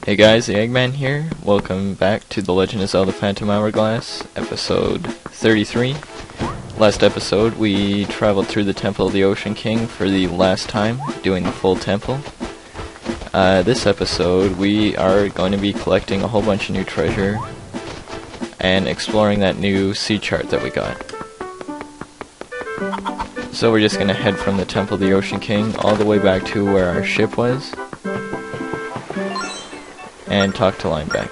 Hey guys, the Eggman here. Welcome back to The Legend of Zelda Phantom Hourglass, episode 33. Last episode, we traveled through the Temple of the Ocean King for the last time, doing the full temple. This episode, we are going to be collecting a whole bunch of new treasure and exploring that new sea chart that we got. So we're just going to head from the Temple of the Ocean King all the way back to where our ship was and talk to Lineback.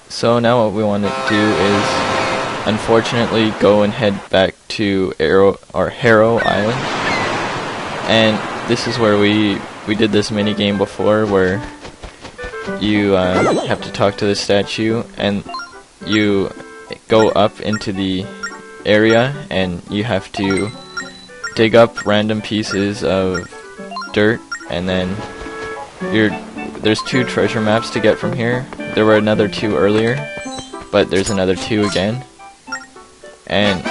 So now what we want to do is, unfortunately, go and head back to Harrow Island. And this is where we did this mini game before, where you have to talk to the statue, and you go up into the area, and you have to dig up random pieces of dirt, and then there's 2 treasure maps to get from here. There were another 2 earlier, but there's another 2 again, and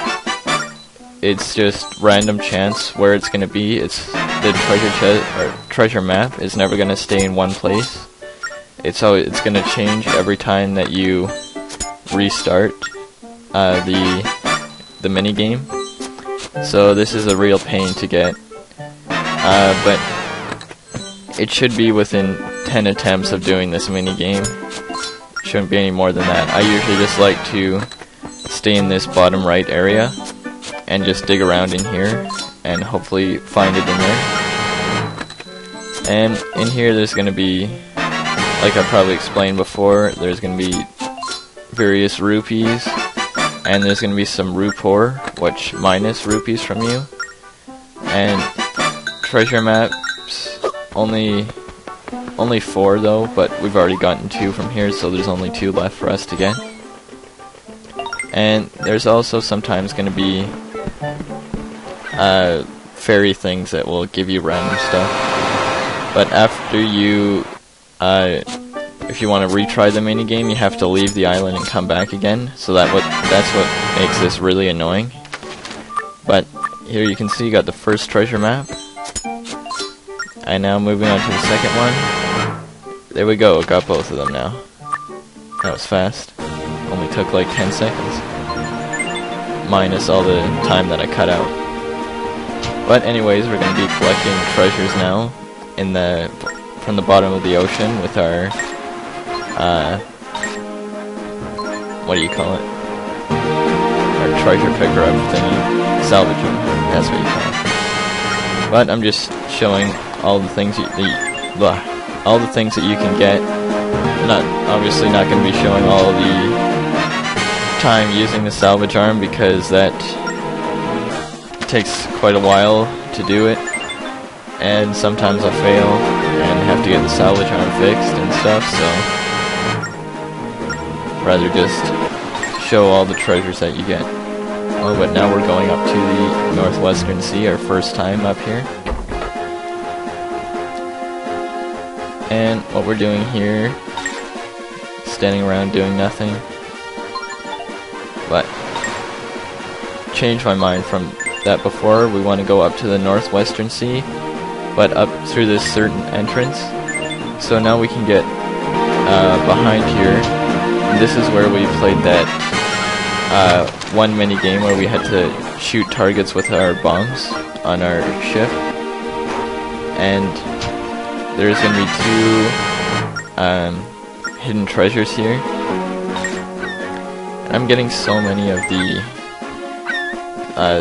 it's just random chance where it's gonna be. It's the treasure map is never gonna stay in one place. It's gonna change every time that you restart the mini game. So this is a real pain to get, but it should be within 10 attempts of doing this mini game. Shouldn't be any more than that. I usually just like to stay in this bottom right area and just dig around in here and hopefully find it in there. And in here there's going to be, like I probably explained before, there's going to be various rupees, and there's going to be some rupore, which minus rupees from you, and treasure maps, only 4 though, but we've already gotten 2 from here, so there's only 2 left for us to get. And there's also sometimes going to be fairy things that will give you random stuff, but after you if you want to retry the mini game, you have to leave the island and come back again. So that's what makes this really annoying. But here you can see you got the first treasure map. And now moving on to the second one. There we go, got both of them now. That was fast. Only took like 10 seconds. Minus all the time that I cut out. But anyways, we're going to be collecting treasures now from the bottom of the ocean with our what do you call it? Our treasure picker up thingy. Salvager, that's what you call it. But I'm just showing all the things all the things that you can get. Obviously not going to be showing all the time using the salvage arm, because that takes quite a while to do it, and sometimes I fail and have to get the salvage arm fixed and stuff, so rather just show all the treasures that you get. Oh, but now we're going up to the Northwestern Sea, our first time up here. And what we're doing here, standing around doing nothing, but changed my mind from that before. We want to go up to the Northwestern Sea, but up through this certain entrance. So now we can get behind here. And this is where we played that one mini game where we had to shoot targets with our bombs on our ship. And there's going to be 2 hidden treasures here. And I'm getting so many of the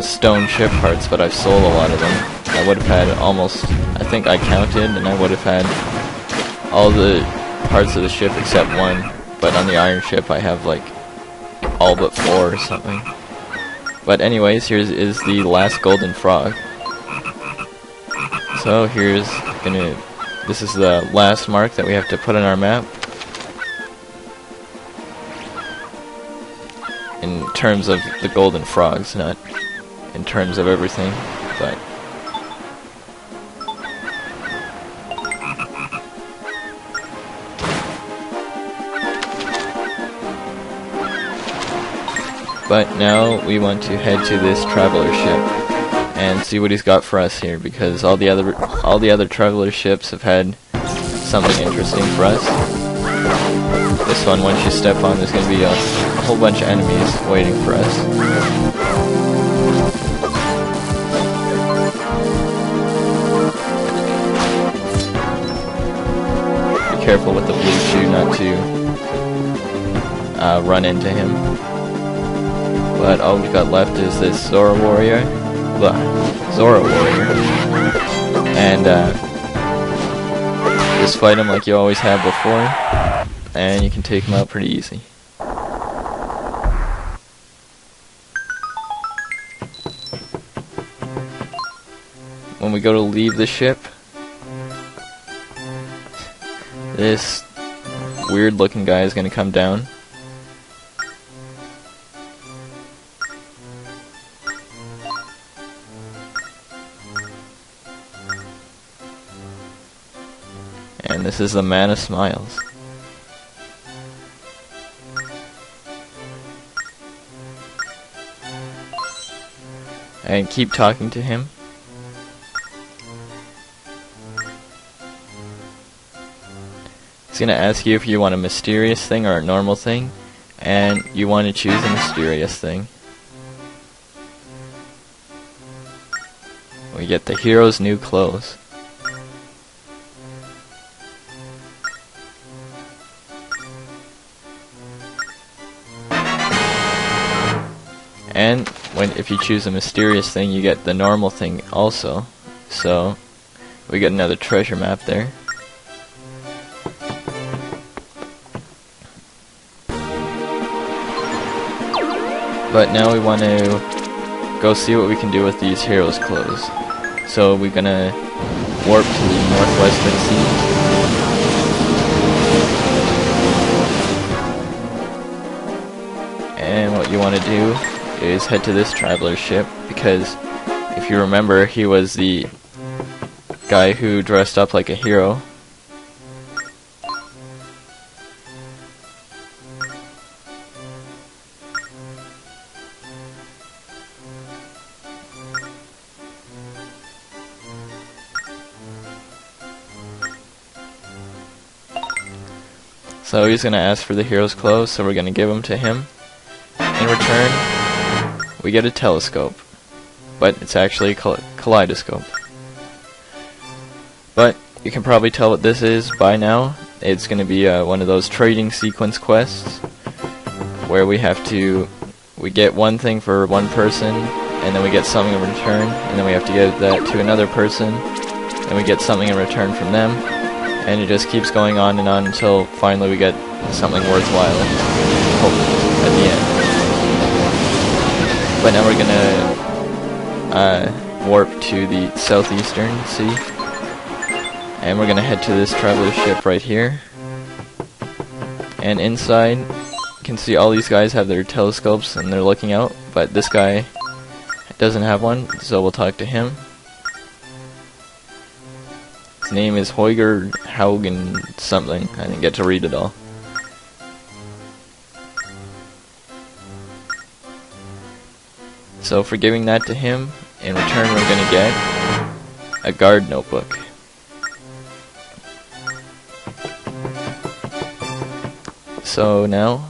stone ship parts, but I've sold a lot of them. I would have had almost, I think I counted, and I would have had all the parts of the ship except 1. But on the iron ship I have like all but 4 or something. But anyways, here is the last golden frog. So this is the last mark that we have to put on our map. In terms of the golden frogs, not in terms of everything, but But now we want to head to this traveler ship. and see what he's got for us here, because all the other traveler ships have had something interesting for us. This one, once you step on, there's going to be a whole bunch of enemies waiting for us. Be careful with the blue shoe not to run into him. But all we've got left is this Zora warrior. And just fight him like you always have before, and you can take him out pretty easy. When we go to leave the ship, this weird looking guy is going to come down. And this is the Man of Smiles. And keep talking to him. He's going to ask you if you want a mysterious thing or a normal thing, and you want to choose a mysterious thing. We get the hero's new clothes. And if you choose a mysterious thing, you get the normal thing also. So we get another treasure map there. But now we want to go see what we can do with these heroes' clothes. So we're gonna warp to the northwestern sea. And what you want to do is head to this traveler ship, because if you remember, he was the guy who dressed up like a hero. So he's going to ask for the hero's clothes, so we're going to give them to him. In return, we get a telescope, but it's actually a kaleidoscope. But you can probably tell what this is by now. It's going to be one of those trading sequence quests, where we get one thing for one person, and then we get something in return, and then we have to give that to another person, and we get something in return from them, and it just keeps going on and on until finally we get something worthwhile at the end. But now we're gonna warp to the southeastern sea, and we're gonna head to this traveler ship right here. And inside, you can see all these guys have their telescopes and they're looking out, but this guy doesn't have one, so we'll talk to him. His name is Hourglass something. I didn't get to read it all. So for giving that to him, in return we're going to get a guard notebook. So now,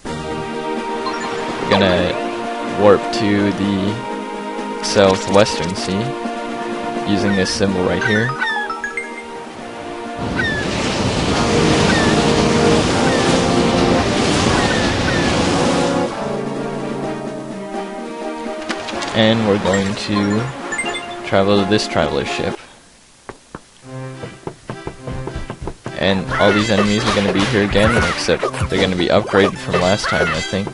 we're going to warp to the southwestern sea, using this symbol right here. And we're going to travel to this traveler ship. And all these enemies are going to be here again, except they're going to be upgraded from last time, I think.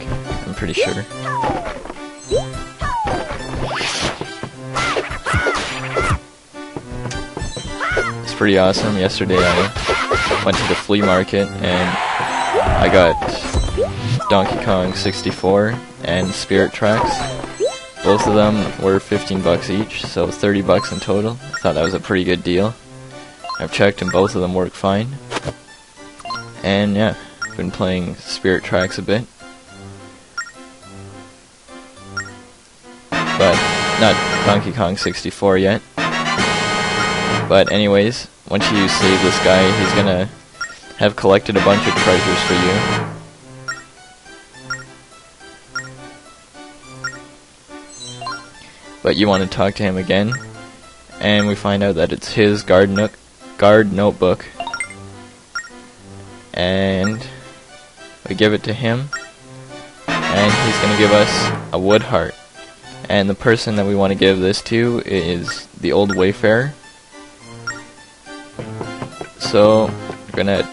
I'm pretty sure. It's pretty awesome. Yesterday I went to the flea market and I got Donkey Kong 64 and Spirit Tracks. Both of them were 15 bucks each, so 30 bucks in total. I thought that was a pretty good deal. I've checked and both of them work fine. And yeah, I've been playing Spirit Tracks a bit. But not Donkey Kong 64 yet. But anyways, once you save this guy, he's gonna have collected a bunch of treasures for you. But you want to talk to him again, and we find out that it's his guard notebook. And we give it to him, and he's gonna give us a wood heart. And the person that we want to give this to is the old wayfarer. So we're gonna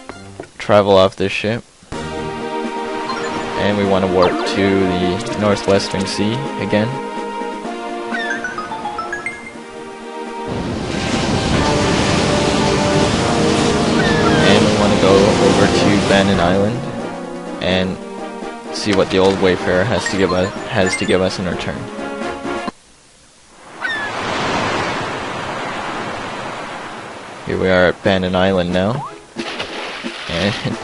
travel off this ship, and we want to warp to the Northwestern Sea again. And we want to go over to Bannon Island and see what the old wayfarer has to give us in return. Here we are at Bannon Island now, and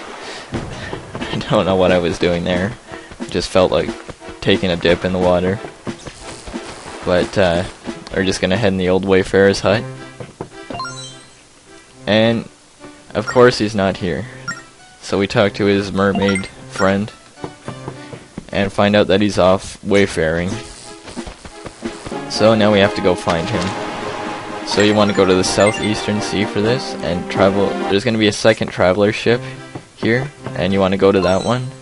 I don't know what I was doing there. Just felt like taking a dip in the water. But we're just gonna head in the old wayfarer's hut, and of course he's not here. So we talk to his mermaid friend and find out that he's off wayfaring. So now we have to go find him. So you want to go to the Southeastern Sea for this and travel. There's going to be a second traveler ship here, and you want to go to that one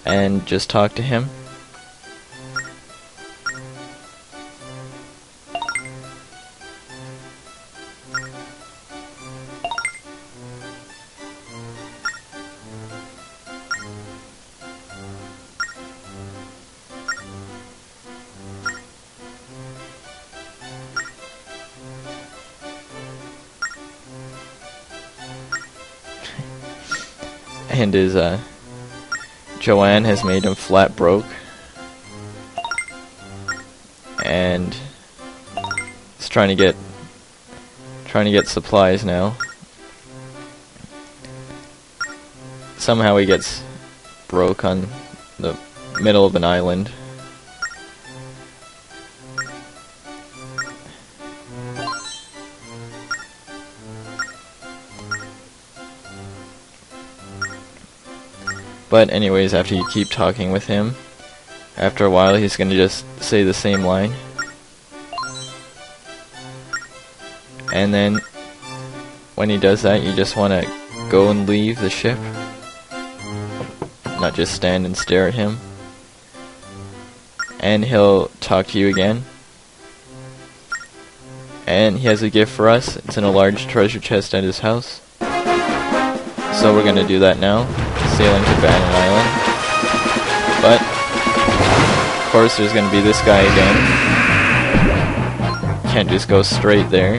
and just talk to him. And his Joanne has made him flat broke, and he's trying to get supplies now. Somehow he gets broke on the middle of an island. But anyways, after you keep talking with him, after a while he's gonna just say the same line. And then when he does that, you just want to go and leave the ship, not just stand and stare at him. And he'll talk to you again. And he has a gift for us. It's in a large treasure chest at his house. So we're gonna do that now, sailing to Bannon Island. But of course there's gonna be this guy again. Can't just go straight there.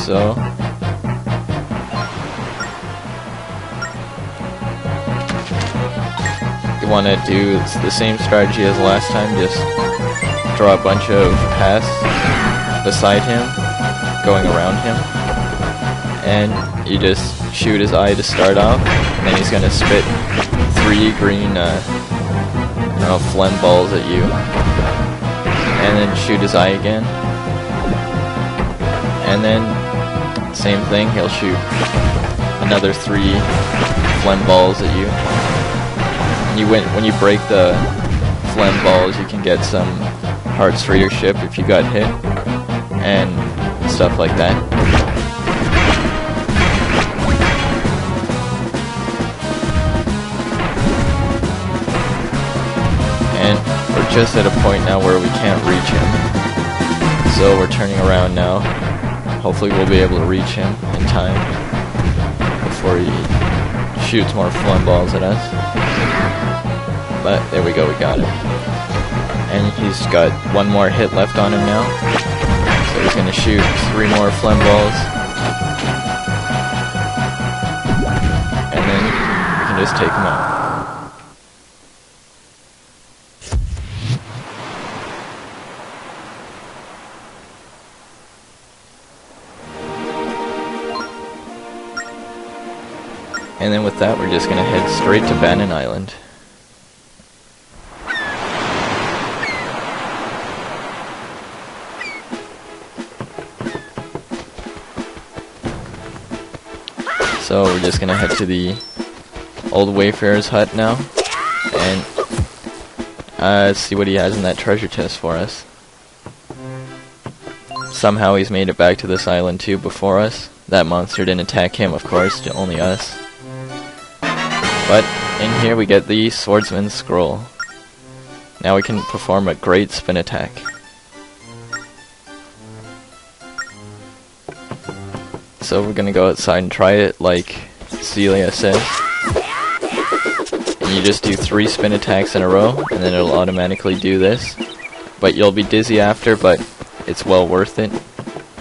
So you wanna do the same strategy as last time, just draw a bunch of paths beside him, going around him, and you just shoot his eye to start off, and then he's gonna spit 3 green, I don't know, phlegm balls at you, and then shoot his eye again, and then same thing, he'll shoot another 3 phlegm balls at you. And when you break the phlegm balls, you can get some hearts for your ship if you got hit, and stuff like that. And we're just at a point now where we can't reach him. So we're turning around now. Hopefully we'll be able to reach him in time before he shoots more phlegm balls at us. But there we go, we got it. And he's got 1 more hit left on him now. So he's gonna shoot 3 more phlegm balls. And then we can just take him out. And then with that, we're just gonna head straight to Bannon So we're just gonna head to the old Wayfarer's hut now and see what he has in that treasure chest for us. Somehow he's made it back to this island too before us. That monster didn't attack him, of course, only us. But in here we get the Swordsman's Scroll. Now we can perform a great spin attack. So we're gonna go outside and try it like Celia says. And you just do 3 spin attacks in a row, and then it'll automatically do this. But you'll be dizzy after, but it's well worth it.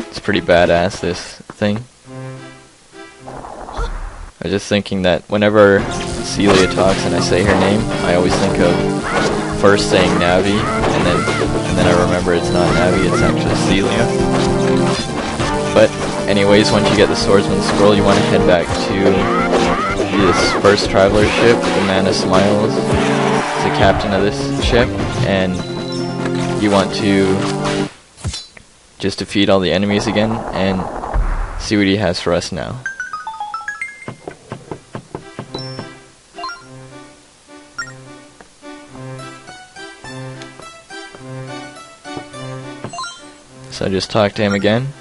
It's pretty badass, this thing. I was just thinking that whenever Celia talks and I say her name, I always think of first saying Navi, and then I remember it's not Navi, it's actually Celia. But anyways, once you get the Swordsman's Scroll, you want to head back to this first traveler ship, the Man of Smiles. He's the captain of this ship, and you want to just defeat all the enemies again and see what he has for us now. So just talk to him again.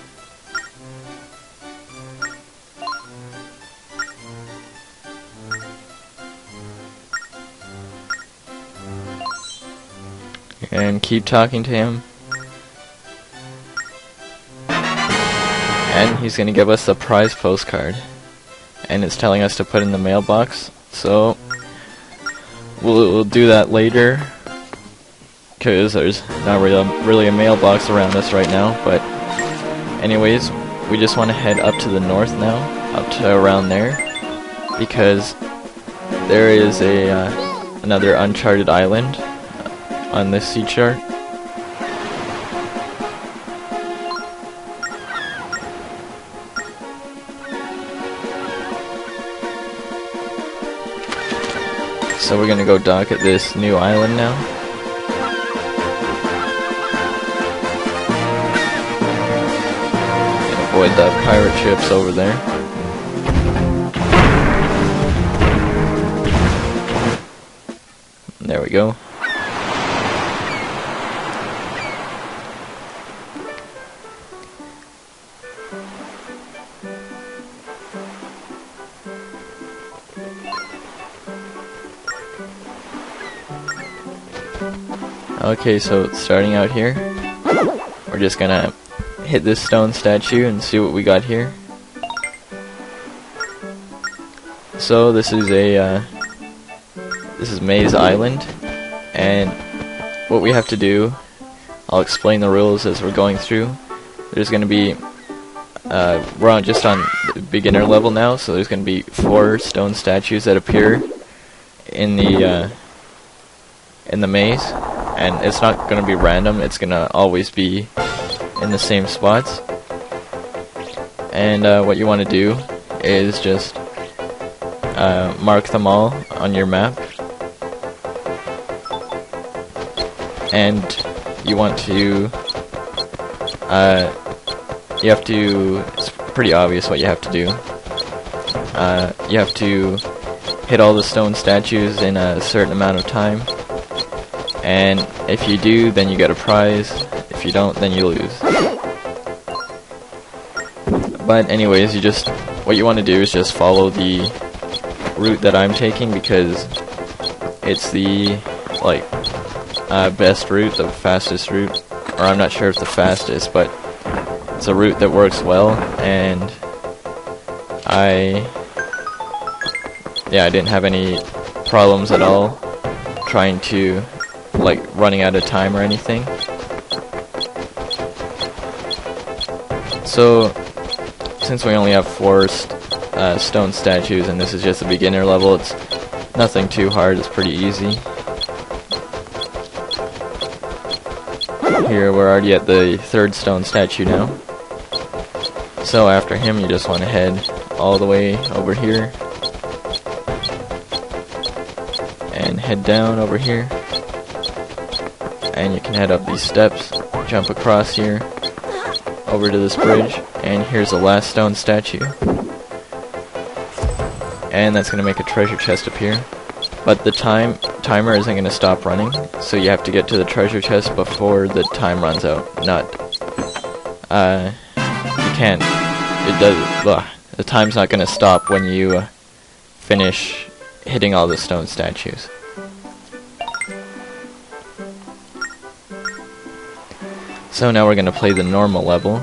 And keep talking to him. And he's gonna give us a prize postcard. And it's telling us to put in the mailbox. So we'll do that later, because there's not really a mailbox around us right now. But anyways, we just want to head up to the north now, up to around there, because there is another uncharted island on this sea chart. So we're gonna go dock at this new island now. Avoid the pirate ships over there. There we go. Okay, so starting out here, we're just gonna hit this stone statue and see what we got here. So this is Maze Island, and what we have to do, I'll explain the rules as we're going through. There's gonna be we're just on the beginner level now, so there's gonna be 4 stone statues that appear in the maze, and it's not gonna be random. It's gonna always be in the same spots. And what you want to do is just mark them all on your map, and you want to it's pretty obvious what you have to do. You have to hit all the stone statues in a certain amount of time, and if you do, then you get a prize. If you don't, then you lose. But anyways, what you want to do is just follow the route that I'm taking, because it's the best route, the fastest route, or I'm not sure if the fastest, but it's a route that works well, and I didn't have any problems at all trying to running out of time or anything. So since we only have 4 stone statues and this is just a beginner level, it's nothing too hard, it's pretty easy. Here we're already at the 3rd stone statue now. So after him you just want to head all the way over here and head down over here, and you can head up these steps, jump across here over to this bridge, and here's the last stone statue. and that's gonna make a treasure chest appear. But the timer isn't gonna stop running, so you have to get to the treasure chest before the time runs out. You can't. It does. Ugh, the time's not gonna stop when you finish hitting all the stone statues. So now we're gonna play the normal level.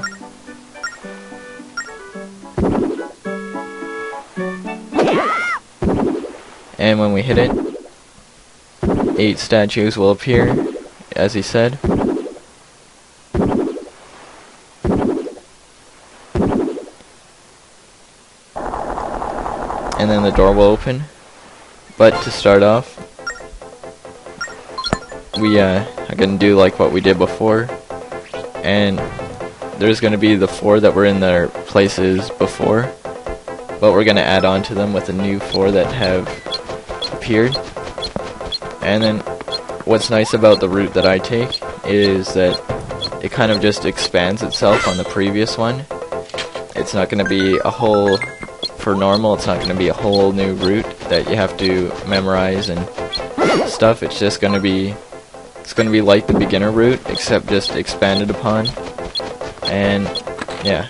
And when we hit it, 8 statues will appear, as he said. And then the door will open. But to start off, we are going to do like what we did before. And there's going to be the 4 that were in their places before. But we're going to add on to them with the new 4 that have appeared. And then what's nice about the route that I take is that it kind of just expands itself on the previous one. It's not going to be a whole, for normal, it's not going to be a whole new route that you have to memorize and stuff. It's just going to be, it's going to be like the beginner route, except just expanded upon. And yeah.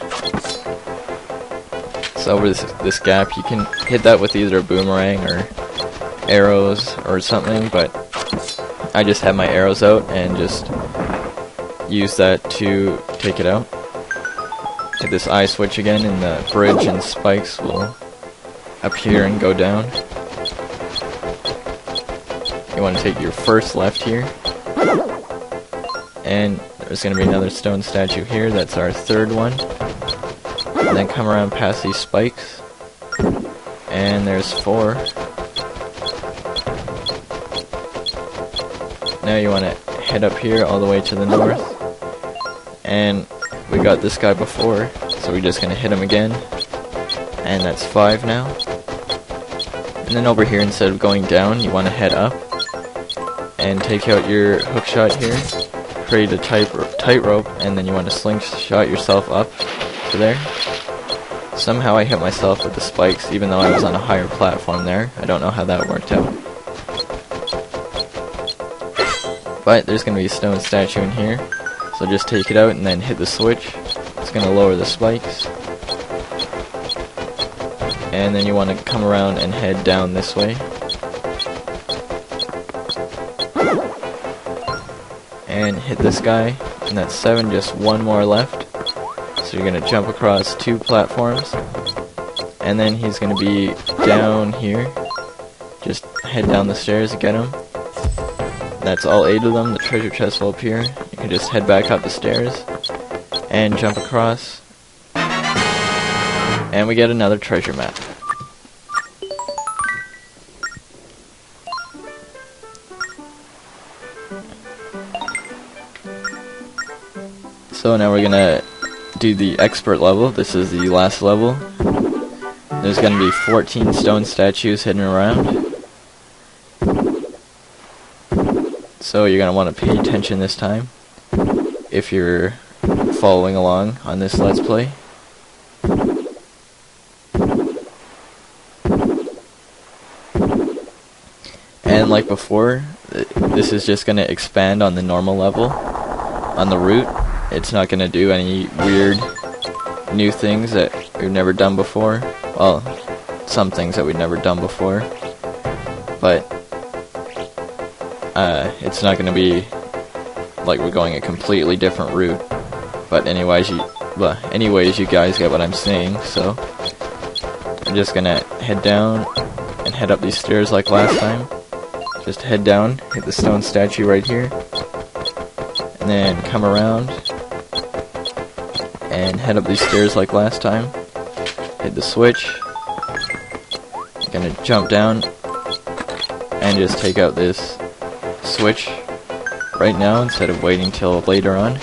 So over this gap, you can hit that with either a boomerang or arrows or something, but I just have my arrows out and just use that to take it out. Hit this eye switch again and the bridge and spikes will appear and go down. You want to take your first left here, and there's going to be another stone statue here. That's our 3rd one. And then come around past these spikes, and there's 4. Now you want to head up here all the way to the north, and we got this guy before, so we're just going to hit him again, and that's 5 now. And then over here, instead of going down, you want to head up and take out your hook shot here, create a tightrope, and then you want to slingshot yourself up to there. Somehow I hit myself with the spikes even though I was on a higher platform there. I don't know how that worked out. But there's going to be a stone statue in here, so just take it out and then hit the switch. It's going to lower the spikes. And then you want to come around and head down this way. And hit this guy, and that's 7, just 1 more left. So you're going to jump across 2 platforms, and then he's going to be down here. Just head down the stairs to get him. That's all 8 of them. The treasure chest will appear. You can just head back up the stairs and jump across, and we get another treasure map. So now we're gonna do the expert level. This is the last level. There's gonna be 14 stone statues hidden around. So you're gonna want to pay attention this time if you're following along on this Let's Play. And like before, this is just gonna expand on the normal level, on the route. It's not gonna do any weird new things that we've never done before. Well, some things that we've never done before, but it's not gonna be like we're going a completely different route. But anyways, you guys get what I'm saying. So I'm just gonna head down and head up these stairs like last time. Just head down, hit the stone statue right here, and then come around and head up these stairs like last time. Hit the switch. Gonna jump down and just take out this switch right now instead of waiting till later on.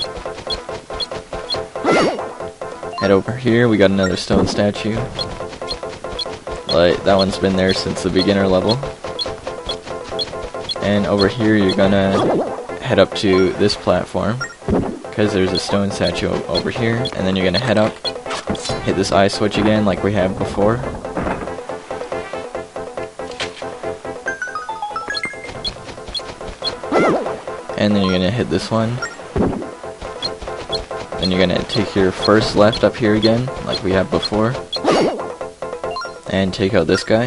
Head over here, we got another stone statue. Like, that one's been there since the beginner level. And over here you're gonna head up to this platform, because there's a stone statue over here, and then you're gonna head up, hit this eye switch again like we had before, And then you're gonna hit this one. Then you're gonna take your first left up here again, like we have before. And take out this guy.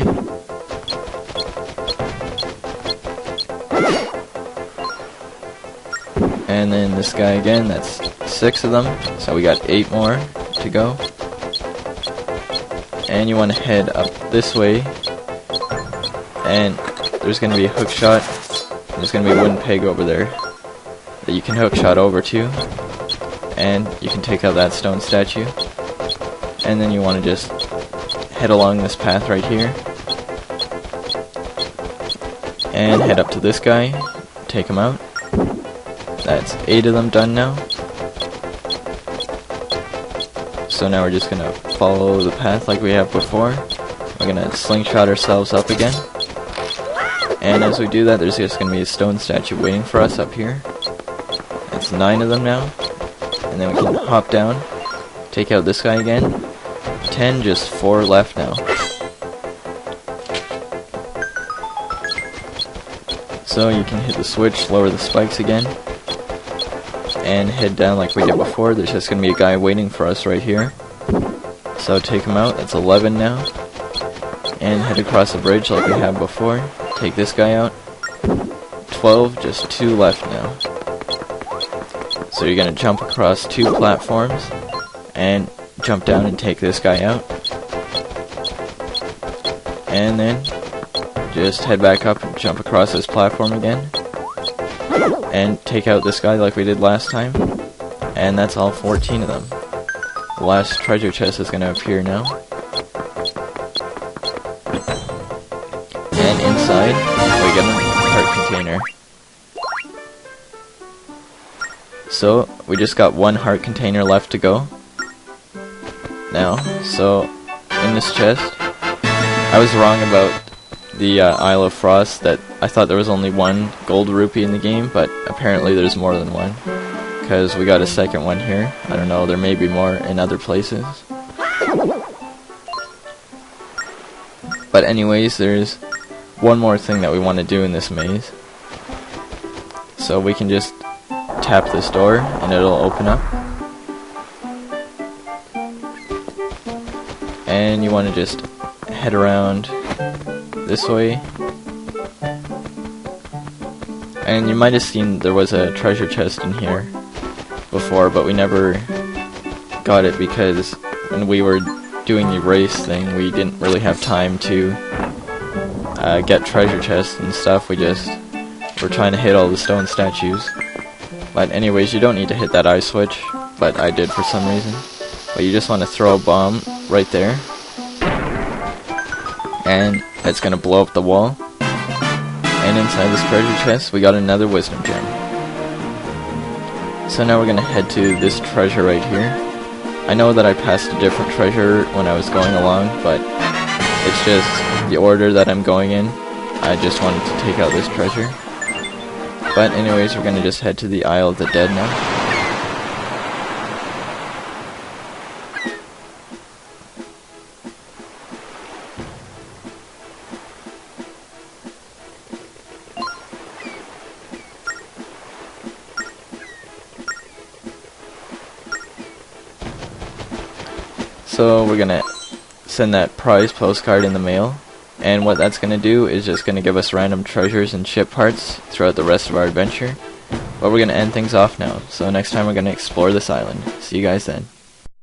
And then this guy again, that's 6 of them. So we got 8 more to go. And you want to head up this way. And there's going to be a hook shot. There's going to be a wooden peg over there that you can hook shot over to. And you can take out that stone statue. And then you want to just head along this path right here. And head up to this guy. Take him out. That's 8 of them done now. So now we're just going to follow the path like we have before. We're going to slingshot ourselves up again. And as we do that, there's just going to be a stone statue waiting for us up here. That's 9 of them now. And then we can hop down, take out this guy again. 10, just 4 left now. So you can hit the switch, lower the spikes again, and head down like we did before. There's just going to be a guy waiting for us right here. So take him out. That's 11 now. And head across the bridge like we had before. Take this guy out. 12, just 2 left now. So you're going to jump across 2 platforms and jump down and take this guy out. And then just head back up and jump across this platform again. And take out this guy like we did last time. And that's all 14 of them. The last treasure chest is going to appear now. And inside, we get a heart container. So, we just got 1 heart container left to go. Now, so, in this chest, I was wrong about the Isle of Frost, that I thought there was only 1 gold rupee in the game, but apparently there's more than 1. Because we got a second one here. I don't know, there may be more in other places. But anyways, there's one more thing that we want to do in this maze. So we can just tap this door and it'll open up. And you want to just head around this way. And you might have seen there was a treasure chest in here before, but we never got it because when we were doing the race thing, we didn't really have time to get treasure chests and stuff. We just were trying to hit all the stone statues. But anyways, you don't need to hit that eye switch, but I did for some reason. But you just want to throw a bomb right there, and it's going to blow up the wall. And inside this treasure chest, we got another wisdom gem. So now we're going to head to this treasure right here. I know that I passed a different treasure when I was going along, but it's just the order that I'm going in. I just wanted to take out this treasure. But anyways, we're going to just head to the Isle of the Dead now. So we're going to send that prize postcard in the mail, and what that's going to do is just going to give us random treasures and ship parts throughout the rest of our adventure. But we're going to end things off now, so next time we're going to explore this island. See you guys then.